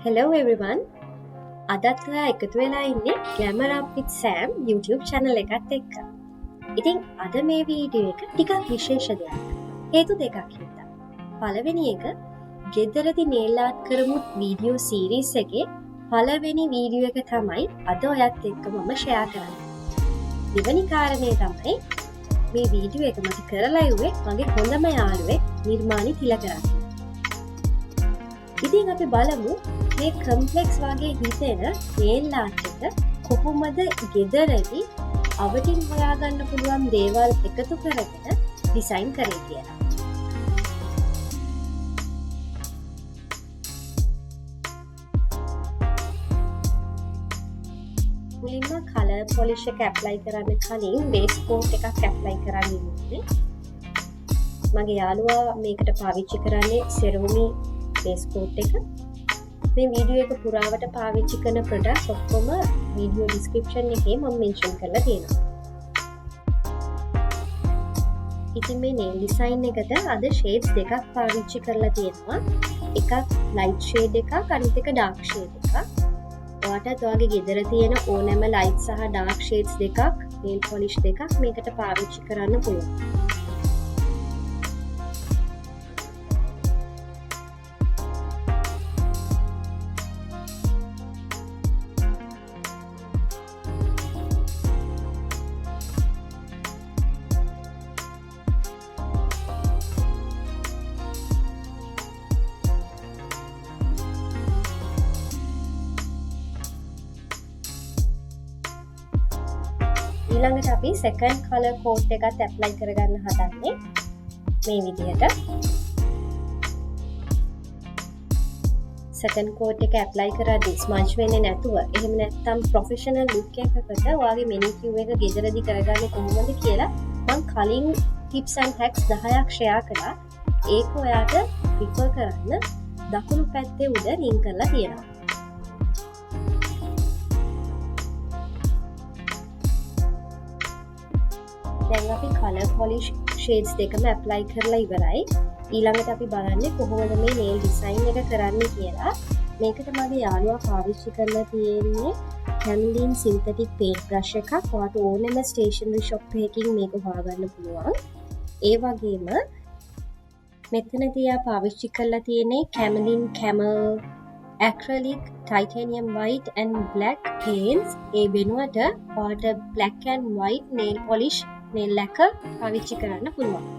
Hello everyone. අදත් ඔයා එකතු වෙලා ඉන්නේ Glamour Up with Sam YouTube channel එකත් එක්ක. ඉතින් අද මේ වීඩියෝ එක ටිකක් විශේෂ දෙයක්. හේතු දෙකක් හින්දා. පළවෙනි එක ගෙදරදී nail art කරමු වීඩියෝ සීරීස් එකේ පළවෙනි වීඩියෝ එක තමයි අද ඔයත් එක්ක මම ෂෙයා කරන්නේ. දෙවෙනි කාරණේ තමයි මේ වීඩියෝ එක මට කරලා ඉුවේ මගේ හොඳම යාළුවෙක් නිර්මාණි තිලකරත්න. ඉතින් අපි බලමු මේ කම්ප්ලෙක්ස් වගේ හිතෙන nail art එක කොහොමද ගෙදරදී අවටින් හොයාගන්න පුළුවන් දේවල් එකතු කරගෙන ඩිසයින් කරේ කියලා. මුලින්ම කලර් පොලිෂ් එක ඇප්ලයි කරන්න කලින් බේස් කෝට් එකක් ඇප්ලයි කරන්න ඕනේ. මගේ යාළුවා මේකට පාවිච්චි කරන්නේ Sarome බේස් කෝට් එක. මේ වීඩියෝ එක පුරාවට පාවිච්චි කරන ප්‍රොඩක්ට්ස් ඔක්කොම වීඩියෝ ඩිස්ක්‍රිප්ෂන් එකේ මම මෙන්ෂන් කරලා තියෙනවා. ඉතින් මේ nail design එකට අද shades දෙකක් පාවිච්චි කරලා තියෙනවා. එකක් light shade එකක් අනිත් එක dark shade එකක්. ඔයාටත් ඔයාගේ ගෙදර තියෙන ඕනෑම light සහ dark shades දෙකක් nail polish දෙකක් මේකට පාවිච්චි කරන්න පුළුවන්. ඊළඟට අපි second color coat එකත් apply කරගන්න හදන්නේ මේ විදිහට. second coat එක apply කරද්දී smudge වෙන්නේ නැතුව එහෙම නැත්නම් professional look එකකට ඔයාගේ manicure එක ගෙදරදී කරගන්නේ කොහොමද කියලා මම කලින් tips and hacks 10ක් share කළා. ඒක ඔයාට prefer කරන්න දකුණු පැත්තේ උඩ link කරලා තියෙනවා. දැන් අපි color polish shades දෙකම apply කරලා ඉවරයි. ඊළඟට අපි බලන්නේ කොහොමද මේ nail design එක කරන්නේ කියලා. මේකට මගේ යාළුවා පාවිච්චි කරලා තියෙන්නේ Camlin synthetic paintbrush එකක්. ඔයාට ඕනෙම stationery shop එකකින් මේක හොයාගන්න පුළුවන්. ඒ වගේම මෙතනදී ආ පාවිච්චි කරලා තියෙන්නේ Camlin Camel Acrylic, titanium white and black paints. ඒ වෙනුවට ඔයාට black and white nail polish nail lacquer පාවිච්චි කරන්න පුළුවන්.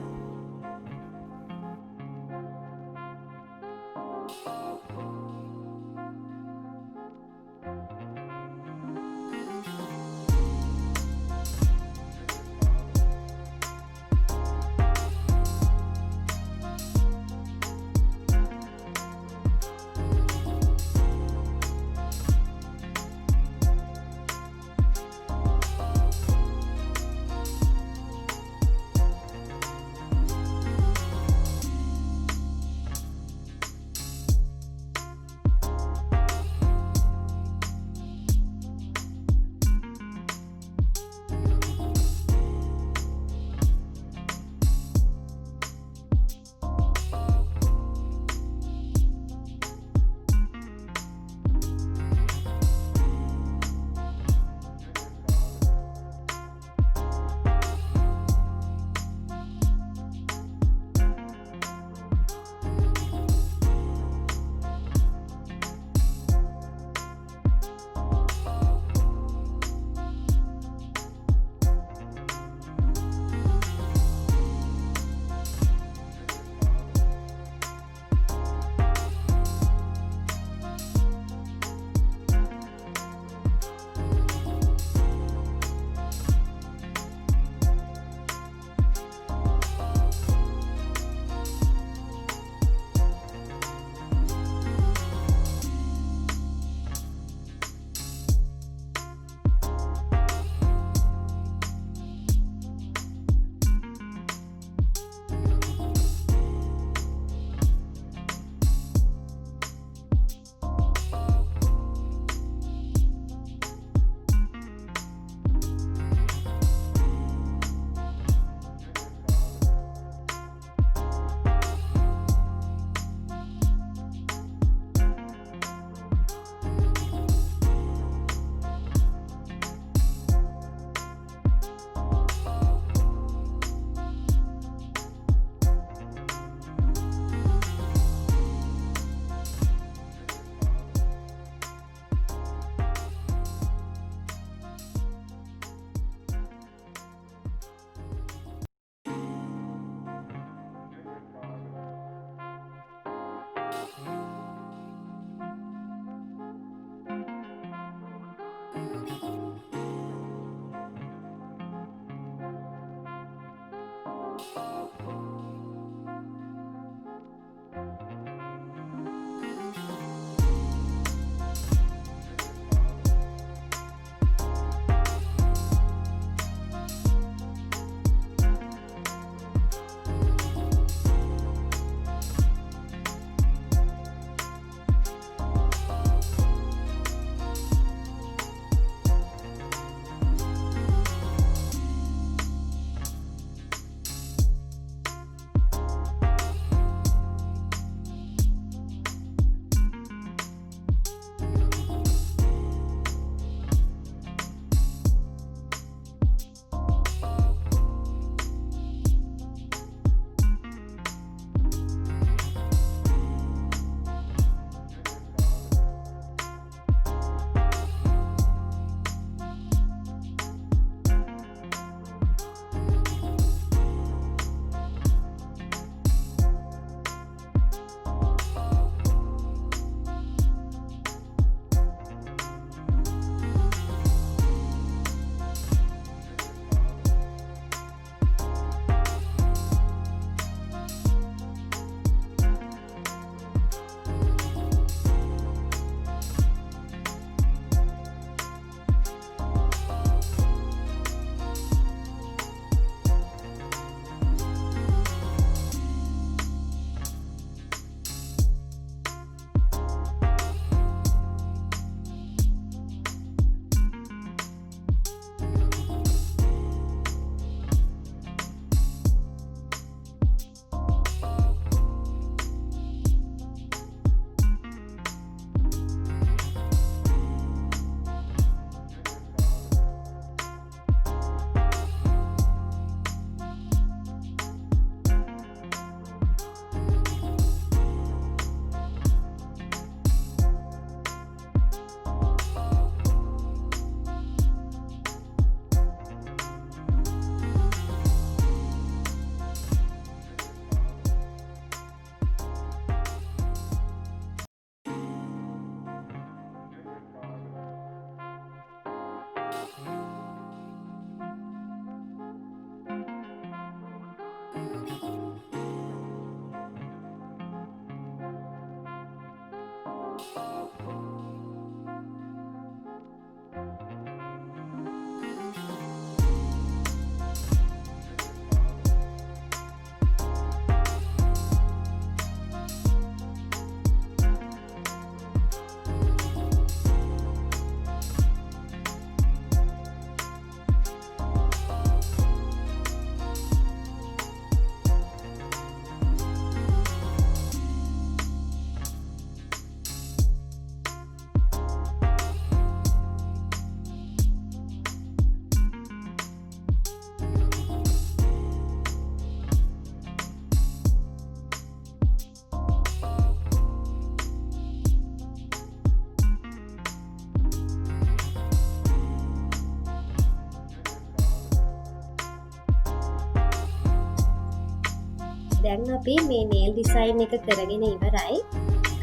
දැන් අපි මේ nail design එක කරගෙන ඉවරයි.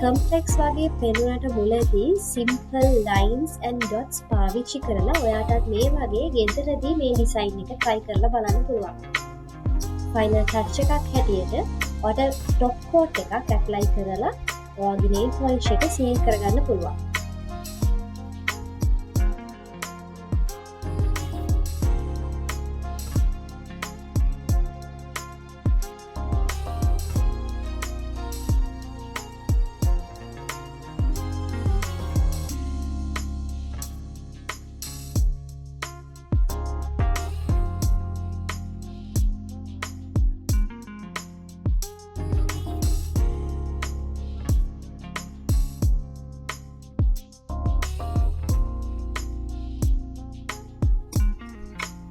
complex වගේ පෙනුනට මුලදී simple lines and dots පාවිච්චි කරලා ඔයාටත් මේ වගේ ගෙදරදී මේ design එක try කරලා බලන්න පුළුවන්. final touch එකක් හැටියට ඔයාට top coat එකක් apply කරලා ඔයාගේ nail polish එක seal කරගන්න පුළුවන්.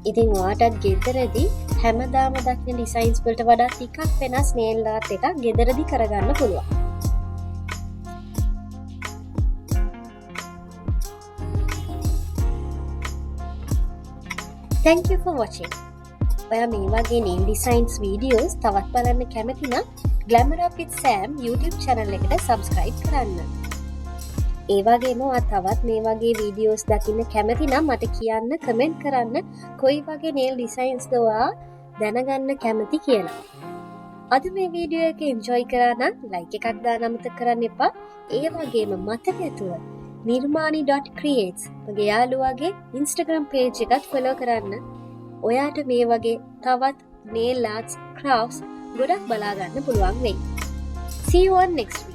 ඉතින් ඔයාටත් ගෙදරදී හැමදාම දකින ඩිසයින්ස් වලට වඩා ටිකක් වෙනස් nail art එකක් ගෙදරදී කරගන්න පුළුවන්. Thank you for watching. ඔයා මේ වගේ nail designs videos තවත් බලන්න කැමති නම් Glamour Up with Sam YouTube channel එකට subscribe කරන්න. ඒ වගේම ඔයා තවත් මේ වගේ වීඩියෝස් දකින්න කැමති නම් මට කියන්න කමෙන්ට් කරන්න කොයි වගේ nail designs ද ඔයා දැනගන්න කැමති කියලා. අද මේ වීඩියෝ එක enjoy කරා නම් like එකක් දාන්න අමතක කරන්න එපා. ඒ වගේම මතක ඇතුව nirmani.creates මගේ යාළුවාගේ Instagram page එකත් follow කරන්න. ඔයාට මේ වගේ තවත් nail arts crafts ගොඩක් බලා ගන්න පුළුවන් වෙයි. See you on next